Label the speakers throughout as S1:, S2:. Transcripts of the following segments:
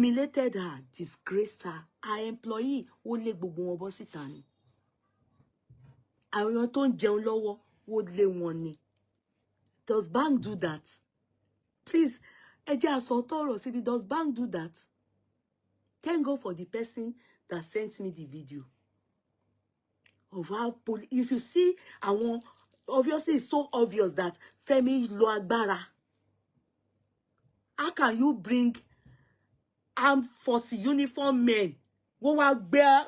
S1: humiliated her, disgraced her. Her employee ó lé gbogbo wọn bọ́ síta ni. Àwọn tó ń jẹun lọ́wọ́ ó lé wọn ni. Does bank do that? Please, ẹ jẹ́ a sọ tọrọ síbi. Does bank do that? Thank God for the person that sent me the video of how if you see àwọn, obviously it's so obvious that Femi lo agbára. How can you bring armed force uniform men wọ́n wá gbé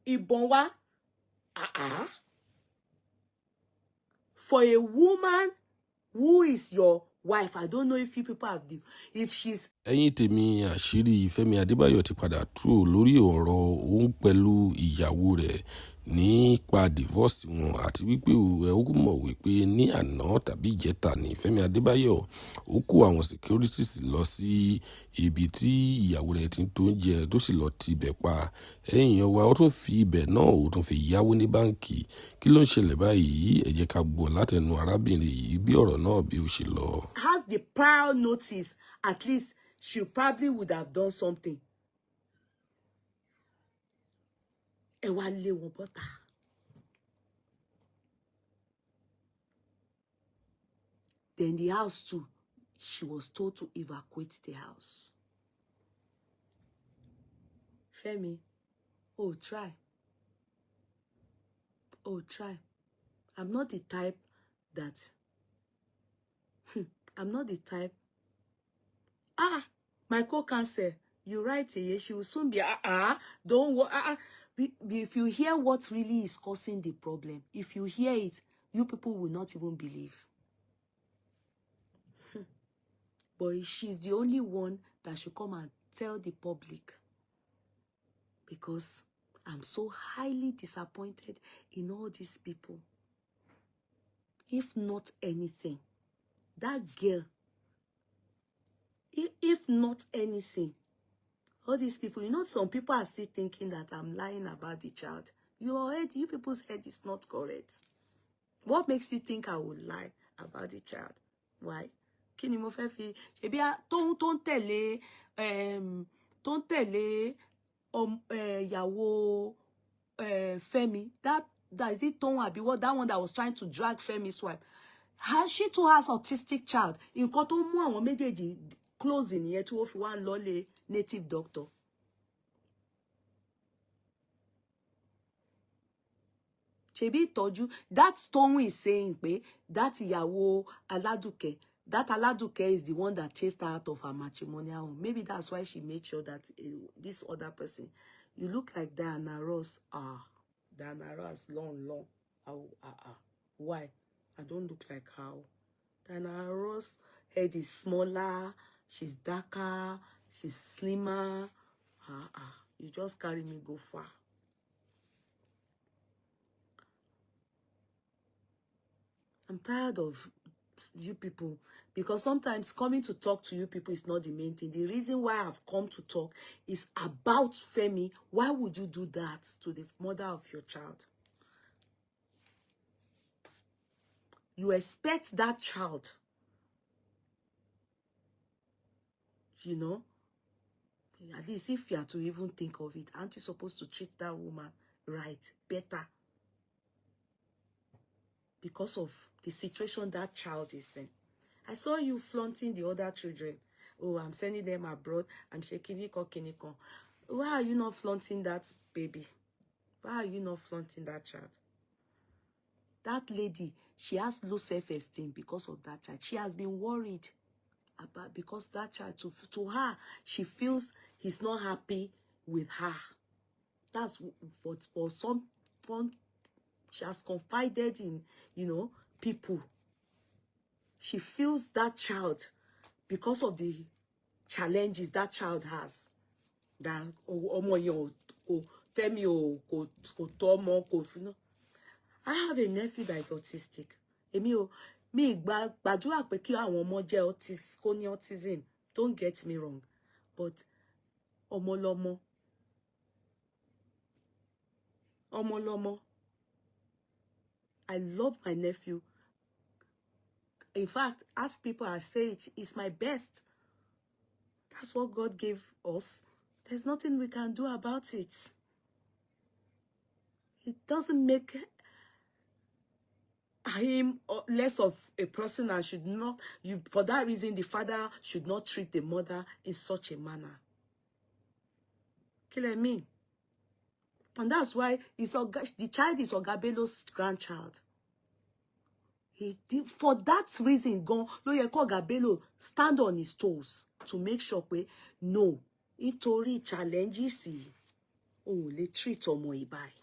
S1: ìbọn wá for a woman who is your wife? I don't know if you people have the, if she's.
S2: Ẹ̀yin tèmi, àṣírí Fẹ́mi Adébáyọ̀ ti padà tú lórí ọ̀rọ̀ òun pẹ̀lú ìyàwó rẹ̀ nípa divorce wọn, àti wípé ẹ ó mọ̀ wípé ní àná tàbí ìjẹta ní Fẹ́mi Adébáyọ̀ ó kó àwọn securities lọ sí ibi tí ìyàwó rẹ̀ ti ń tó oúnjẹ tó sì lọ tibẹ̀ pa. Ẹ̀yin wa ó tún fi ibẹ̀ náà ó tún fi yáwó ní báǹkì. Kí ló ń ṣẹlẹ̀ báyìí? Ẹ jẹ́ ká gbọ́ látẹnu arábìnrin yìí bí ọ̀rọ̀ náà bí ó ṣe lọ.
S1: Has the prior notice, at least she probably would have done something. Ẹ wá lé wọn bọ́ta. Then the house too, she was told to evacuate the house. Femi, oh try. Oh try. I'm not the type that I'm not the type. My co-cancer, you write here, she will soon be, don't worry. If you hear what really is causing the problem, if you hear it, you people will not even believe. But she's the only one that should come and tell the public. Because I'm so highly disappointed in all these people. If not anything, that girl, if not anything, all these people, you know, some people are still thinking that I'm lying about the child. You people's head is not correct. What makes you think I would lie about the child? Why? Kí ni mo fẹ́ fi ṣebí tó ń tẹ̀lé ìyàwó Femi, that is it Toun àbí what, that one that was trying to drag Femi's wife. She too has autistic child. Nǹkan tó mú àwọn méjèèjì close nìyẹn tí wọ́n fi wá lọ native doctor. Ṣebí ìtọ́jú, that Toun is saying pé that ìyàwó Aládùkẹ́, that Aladuke is the one that chased her out of her matrimonial home. Maybe that's why she made sure that this other person, you look like Diana Ross. Diana Ross, long. Why? I don't look like how. Diana Ross' head is smaller, she's darker, she's slimmer. You just carry me go far. I'm tired of you people, because sometimes coming to talk to you people is not the main thing. The reason why I've come to talk is about Femi. Why would you do that to the mother of your child? You expect that child, you know, at least if you are to even think of it, aren't you supposed to treat that woman right, better? Because of the situation that child is in. I saw you flaunting the other children. Oh, I'm sending them abroad. I'm shaking kiniko. Why are you not flaunting that baby? Why are you not flaunting that child? That lady, she has low self-esteem because of that child. She has been worried about, because that child, to her, she feels he's not happy with her. That's for some fun. She has confided in, you know, people. She feels that child, because of the challenges that child has, that I have a nephew that is autistic. Autism. Don't get me wrong, but omolomo. I love my nephew. In fact, as people are saying, it's my best. That's what God gave us. There's nothing we can do about it. It doesn't make him less of a person, and should not, for that reason, the father should not treat the mother in such a manner. Kill me. And that's why the child is Ogabelo's grandchild. He did, for that reason, go lo ye ko Ogabelo stand on his toes to make sure pé no, nítorí challenges o lè treat ọmọ ìbáyìí.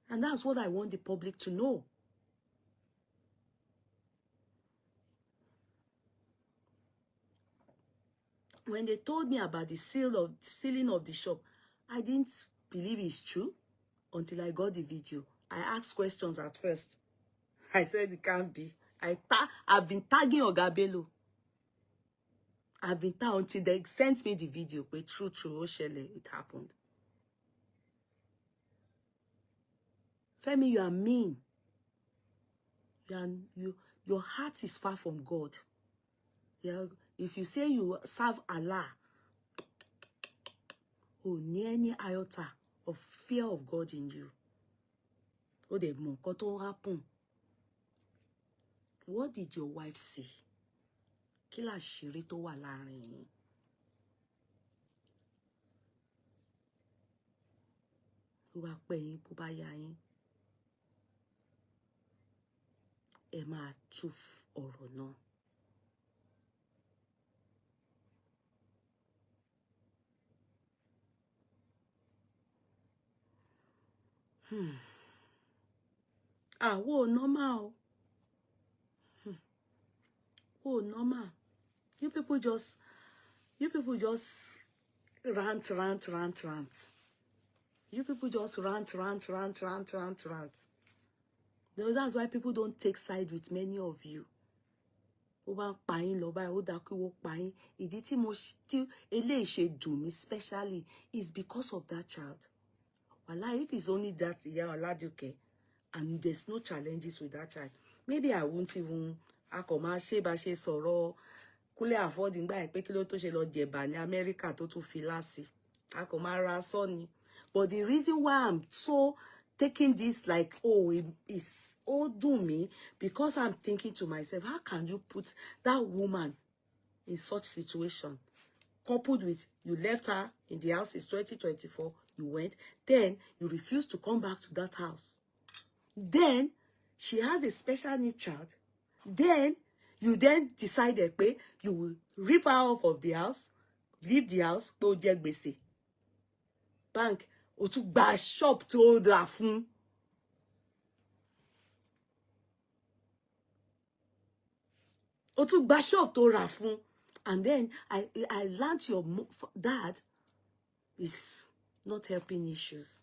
S1: And that's what I want the public to know. When they told me about the sealing of the shop, I didn't believe it's true until I got the video. I asked questions at first. I said it can't be. I've been tagging Ogabelo. I've been tagging until they sent me the video. But true, it happened. Femi, you are mean. Your heart is far from God. If you say you serve Allah, oh, near any iota of fear of God in you. Oh, the mo koto happen. What did your wife say? Kí l'àṣírí tó wà láàrin yín? Bó bá pẹ́ yín, bó bá yá yín, ẹ máa tú ọ̀rọ̀ náà. Whoa, normal. Whoa, normal. You people just rant. You people just rant. No, that's why people don't take side with many of you. Ìdí tí mo eléyìí ṣe dùn mí specially is because of that child. Wallahi, if it's only that Ìyá Ọládùkẹ́ and there's no challenges with that child, maybe I won't even akọ̀má ṣe bá ṣe sọ̀rọ̀ Kúnlé afford ngbà pé kí ló tó ṣe lọ jẹ̀bà ní America tó tún fi láàsì. Akọ̀má ra sọ ni. But the reason why I'm so taking this like, oh, it's all do me, because I'm thinking to myself, how can you put that woman in such situation? Coupled with, you left her in the house, it's 2024, you went, then you refused to come back to that house. Then, she has a special need child. Then, you then decided, you will rip her off of the house, leave the house, go jẹ gbèsè. Bank, o tún gba shop tó rà fún. O tún gba shop tó rà fún. And then I learned your dad is not helping issues.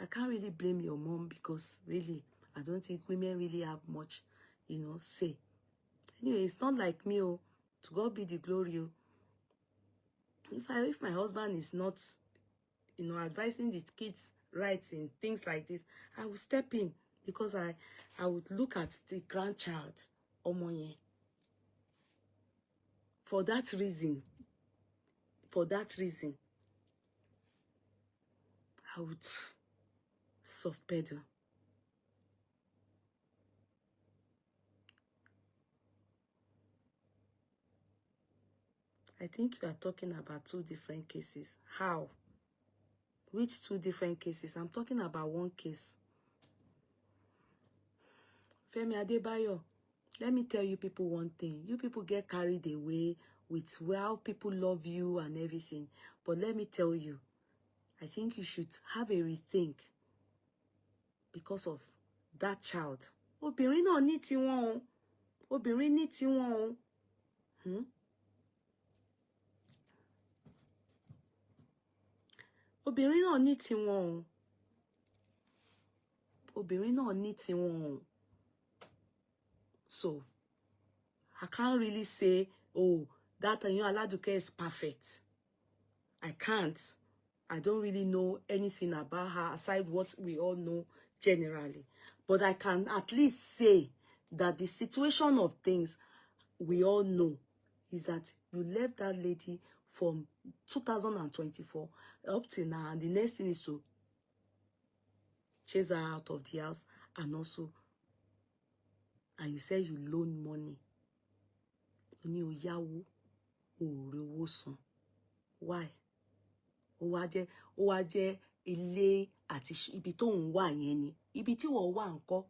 S1: I can't really blame your mom because really, I don't think women really have much, say. Anyway, it's not like me, oh, to God be the glory. Oh. If my husband is not, advising the kids' rights in things like this, I will step in because I would look at the grandchild, Omoye. For that reason, I would soft pedal. I think you are talking about two different cases. How? Which two different cases? I'm talking about one case. Femi Adebayo, let me tell you people one thing. You people get carried away with how people love you and everything. But let me tell you, I think you should have a rethink because of that child. Obìnrin náà ní tiwọn. Obìnrin ní tiwọn. Obìnrin náà ní tiwọn. Obìnrin náà ní tiwọn. So, I can't really say, oh, that Aladuke is perfect. I can't. I don't really know anything about her aside what we all know generally. But I can at least say that the situation of things we all know. is that you left that lady from 2024 up to now, and the next thing is to chase her out of the house, and also, and you say you loan money. Oni oyawo, ore owó san. Why? Ó wá jẹ́ ilé àti ibi tó ń wà yẹn ni. Ibi tí wọ́n wà ńkọ́.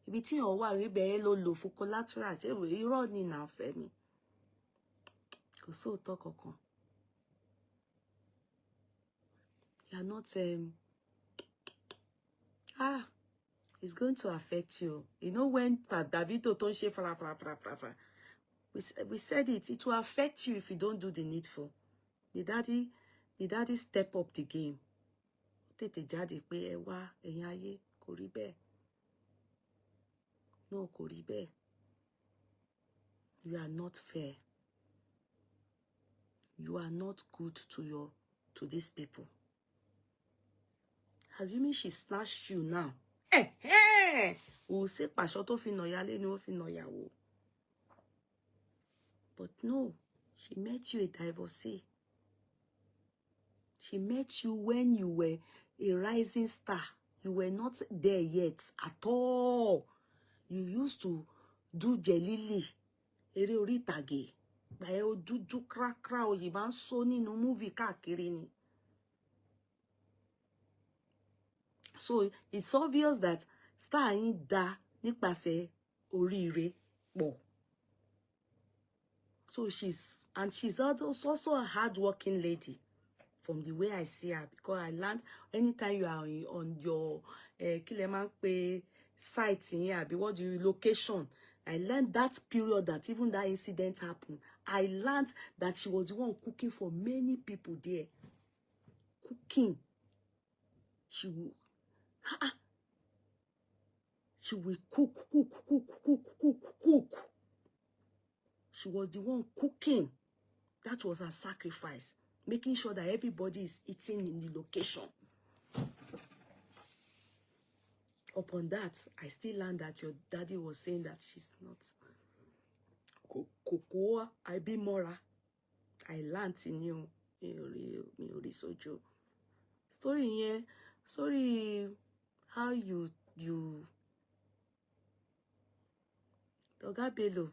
S1: Ibi tí wọ́n wà ibẹ̀ yẹn ló lò fún collateral. Ṣé irọ́ ni na Fẹ́mi? Kò sóòótọ́ kankan. You are not it's going to affect you. You know when Davido tó ń ṣe fara. We said it will affect you if you don't do the needful. The daddy step up the game. Tètè jáde pé ẹ wá ẹ̀yin ayé kò rí bẹ́ẹ̀. No, kò rí bẹ́ẹ̀. You are not fair. You are not good to these people. Assuming she snatched you now. We'll say pàṣọ tó fi nàyálé ni ó fi nàyàwó. But no, she met you a divorcee. She met you when you were a rising star. You were not there yet at all. You used to do jelili, eré orí ìtàgé. Báyẹ̀ ó dúdú krakra oyè máa ń sọ nínú movie káàkiri ni. So it's obvious that star yín dá nípasẹ̀ oríire pọ̀. So she's also a hardworking lady. From the way I see her, because I learned anytime you are on your site in here, location, I learned that period that even that incident happened. I learned that she was the one cooking for many people there. Cooking. She will cook. She was the one cooking. That was her sacrifice. Making sure that everybody is eating in the location. Upon that, I still learned that your daddy was saying that she's not. Kokoa, I be mora. I learned in you. Sojo. Story here. Story how you Oga Bello.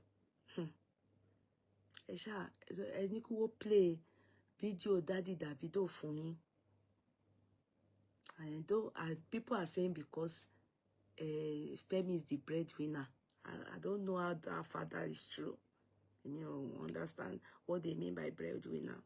S1: Ẹni kí wọ́n play video Daddy Davido fún yín. And people are saying because Femi is the breadwinner. I don't know how far that is true. You understand what they mean by breadwinner.